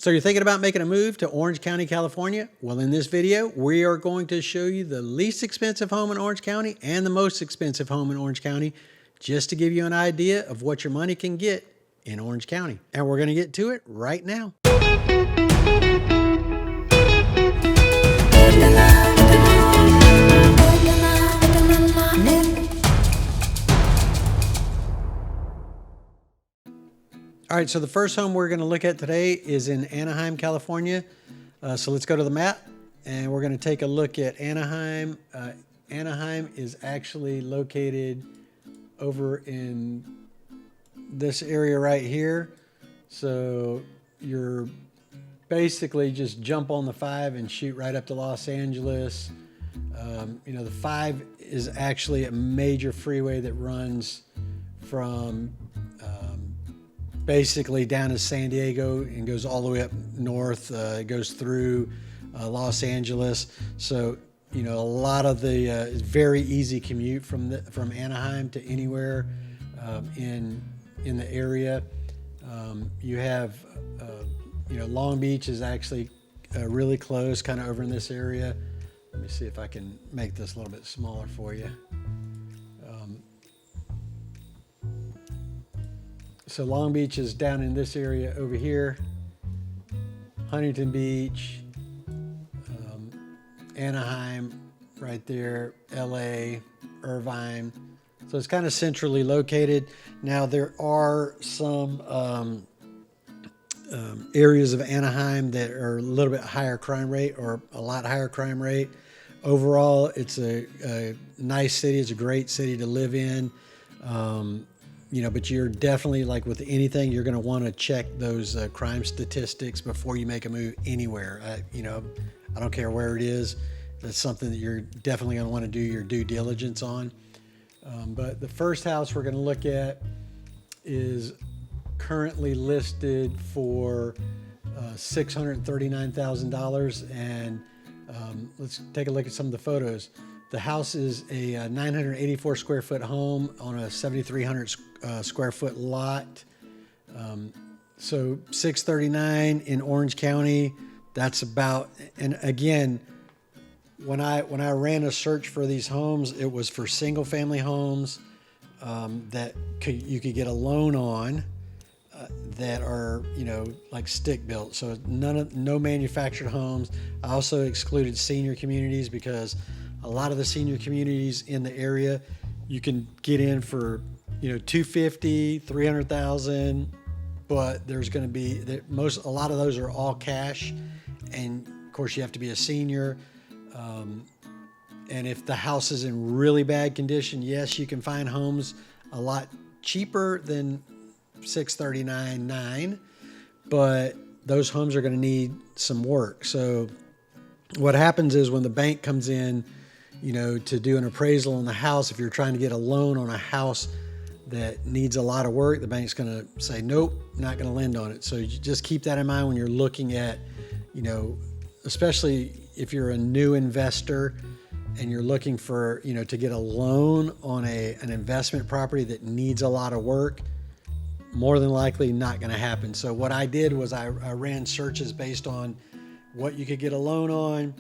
So you're thinking about making a move to Orange County, California? Well, in this video, we are going to show you the least expensive home in Orange County and the most expensive home in Orange County, just to give you an idea of what your money can get in Orange County. And we're going to get to it right now. All right, so the first home we're going to look at today is in Anaheim, California. So let's go to the map, and we're going to take a look at Anaheim. Anaheim is actually located over in this area right here. So you're basically just jump on the 5 and shoot right up to Los Angeles. You know, the 5 is actually a major freeway that runs from basically down to San Diego and goes all the way up north. It goes through Los Angeles. So, you know, a lot of the very easy commute from Anaheim to anywhere in the area. You have, you know, Long Beach is actually really close, kind of over in this area. Let me see if I can make this a little bit smaller for you. So Long Beach is down in this area over here. Huntington Beach, Anaheim right there, LA, Irvine. So it's kind of centrally located. Now there are some areas of Anaheim that are a little bit higher crime rate, or a lot higher crime rate. Overall, it's a nice city. It's a great city to live in. You know, but you're definitely, like with anything, you're going to want to check those crime statistics before you make a move anywhere. You know, I don't care where it is. That's something that you're definitely going to want to do your due diligence on. But the first house we're going to look at is currently listed for $639,000. And let's take a look at some of the photos. The house is a 984 square foot home on a 7,300 square foot lot. So 639 in Orange County. That's about, and again, when I ran a search for these homes, it was for single family homes that you could get a loan on that are, you know, like stick built. So no manufactured homes. I also excluded senior communities because a lot of the senior communities in the area, you can get in for, you know, $250,000, $300,000, but there's going to be a lot of those are all cash, and of course you have to be a senior. And if the house is in really bad condition, yes, you can find homes a lot cheaper than $639,900, but those homes are going to need some work. So what happens is when the bank comes in, you know, to do an appraisal on the house, if you're trying to get a loan on a house that needs a lot of work, the bank's going to say, nope, not going to lend on it. So you just keep that in mind when you're looking at, you know, especially if you're a new investor and you're looking for, you know, to get a loan on an investment property that needs a lot of work, more than likely not going to happen. So what I did was I ran searches based on what you could get a loan on.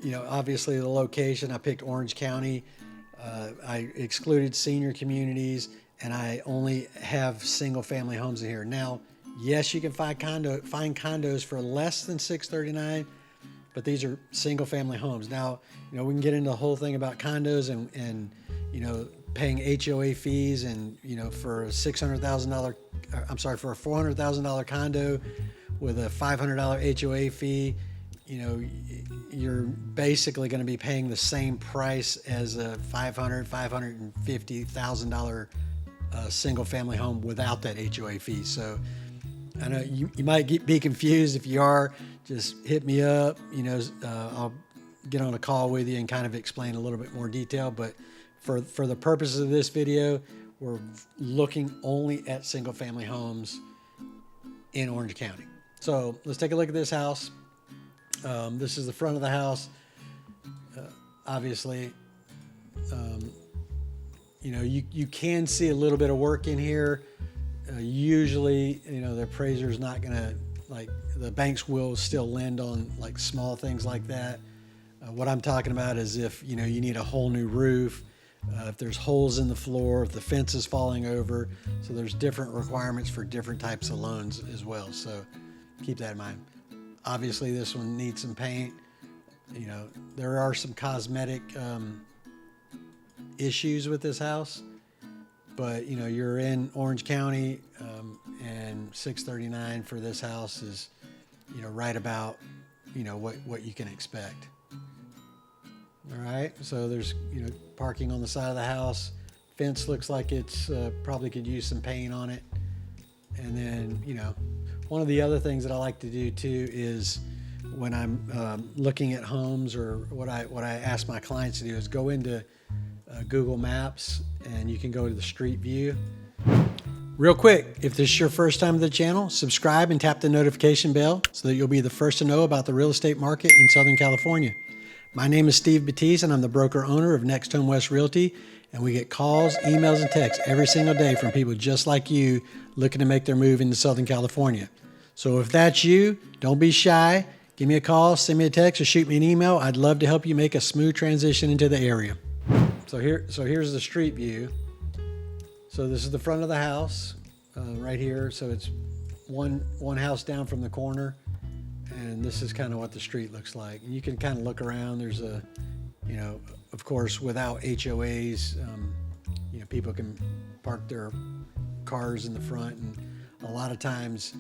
You know, obviously the location, I picked Orange County. I excluded senior communities, and I only have single family homes in here. Now, yes, you can find condos for less than $639,000, but these are single family homes. Now, you know, we can get into the whole thing about condos and you know, paying HOA fees, and, you know, for a for a $400,000 condo with a $500 HOA fee, you know, you're basically going to be paying the same price as a $550,000 single family home without that HOA fee. So I know you might be confused. If you are, just hit me up. You know, I'll get on a call with you and kind of explain a little bit more detail. But for the purposes of this video, we're looking only at single family homes in Orange County. So let's take a look at this house. This is the front of the house. Obviously, you know, you can see a little bit of work in here. Usually, the appraiser is not going to, like, the banks will still lend on like small things like that. What I'm talking about is if, you need a whole new roof, if there's holes in the floor, if the fence is falling over. So there's different requirements for different types of loans as well. So keep that in mind. Obviously, this one needs some paint. There are some cosmetic issues with this house, but you're in Orange County, and $639 for this house is, right about, what you can expect. All right, so there's parking on the side of the house. Fence looks like it's probably could use some paint on it. And then one of the other things that I like to do too is when I'm looking at homes, or what I ask my clients to do is go into Google Maps, and you can go to the street view. Real quick, if this is your first time to the channel, subscribe and tap the notification bell so that you'll be the first to know about the real estate market in Southern California. My name is Steve Batiste, and I'm the broker owner of Next Home West Realty, and we get calls, emails, and texts every single day from people just like you looking to make their move into Southern California. So if that's you, don't be shy. Give me a call, send me a text, or shoot me an email. I'd love to help you make a smooth transition into the area. So here's the street view. So this is the front of the house, right here. So it's one house down from the corner, and this is kind of what the street looks like. And you can kind of look around. There's a, of course, without HOAs, people can park their cars in the front, and a lot of times,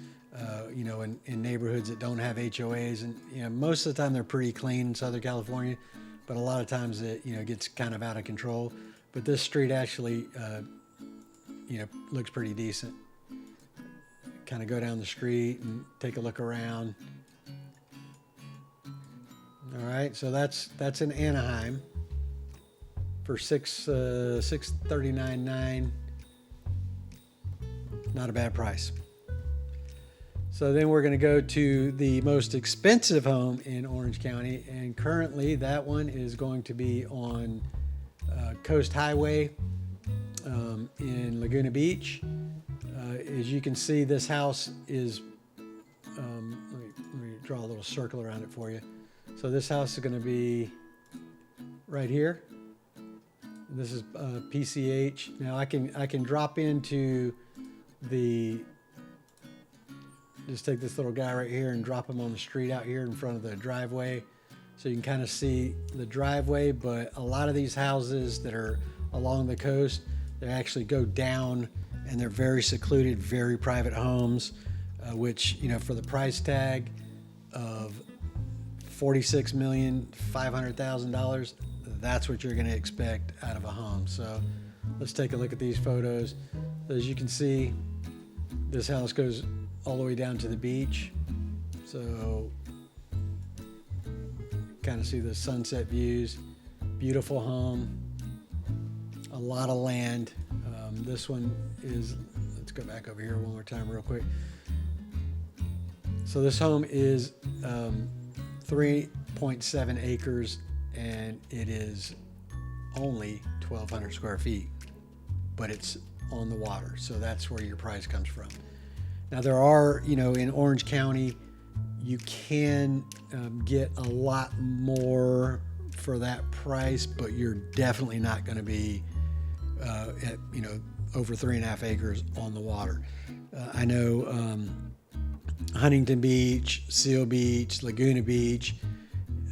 in neighborhoods that don't have HOAs, and most of the time they're pretty clean in Southern California, but a lot of times it gets kind of out of control. But this street actually looks pretty decent. Kind of go down the street and take a look around. All right, so that's in Anaheim for $639.9. Not a bad price. So then we're going to go to the most expensive home in Orange County, and currently that one is going to be on Coast Highway in Laguna Beach. As you can see, this house is, let me draw a little circle around it for you. So this house is going to be right here. This is PCH. Now I can drop into just take this little guy right here and drop him on the street out here in front of the driveway, so you can kind of see the driveway. But a lot of these houses that are along the coast, they actually go down, and they're very secluded, very private homes, which, for the price tag of $46,500,000, that's what you're going to expect out of a home. So let's take a look at these photos. As you can see, this house goes all the way down to the beach. So kind of see the sunset views. Beautiful home. A lot of land. This one is, let's go back over here one more time real quick. So this home is 3.7 acres, and it is only 1,200 square feet, but it's on the water. So that's where your price comes from. Now there are, in Orange County, you can get a lot more for that price, but you're definitely not going to be at, over 3.5 acres on the water. I know Huntington Beach, Seal Beach, Laguna Beach,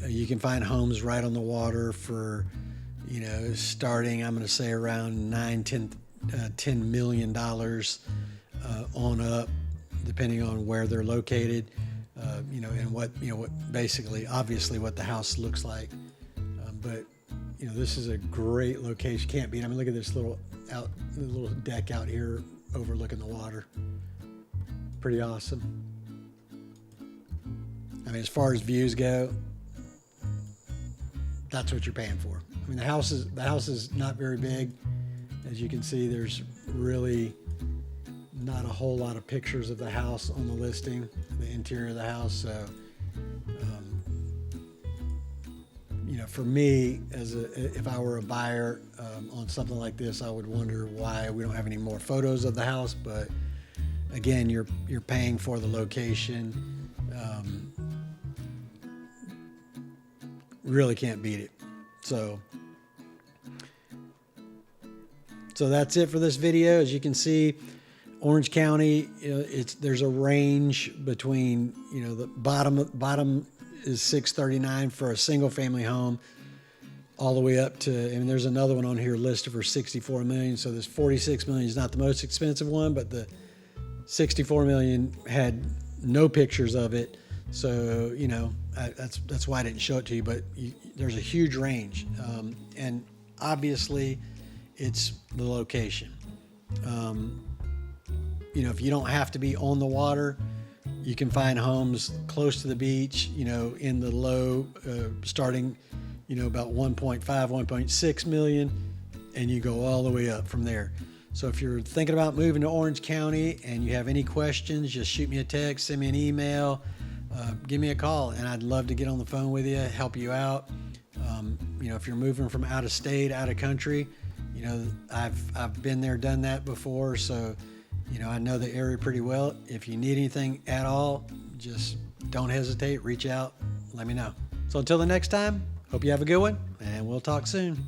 you can find homes right on the water for, starting, I'm going to say around $10 million on up, depending on where they're located, and what basically, obviously, what the house looks like. But this is a great location. Can't beat. I mean, look at this little deck out here overlooking the water. Pretty awesome. I mean, as far as views go, that's what you're paying for. I mean, the house is not very big. As you can see, there's really not a whole lot of pictures of the house on the listing, the interior of the house. So, for me, if I were a buyer on something like this, I would wonder why we don't have any more photos of the house. But again, you're paying for the location. Really can't beat it. So that's it for this video. As you can see, Orange County, there's a range between, the bottom is 639 for a single family home, all the way up to, and there's another one on here listed for 64 million. So this 46 million is not the most expensive one, but the 64 million had no pictures of it. So, that's why I didn't show it to you, but there's a huge range. And obviously it's the location. If you don't have to be on the water, you can find homes close to the beach, in the low, starting, about 1.5, 1.6 million, and you go all the way up from there. So if you're thinking about moving to Orange County and you have any questions, just shoot me a text, send me an email, give me a call, and I'd love to get on the phone with you, help you out. If you're moving from out of state, out of country, I've been there, done that before. So, I know the area pretty well. If you need anything at all, just don't hesitate, reach out, let me know. So until the next time, hope you have a good one, and we'll talk soon.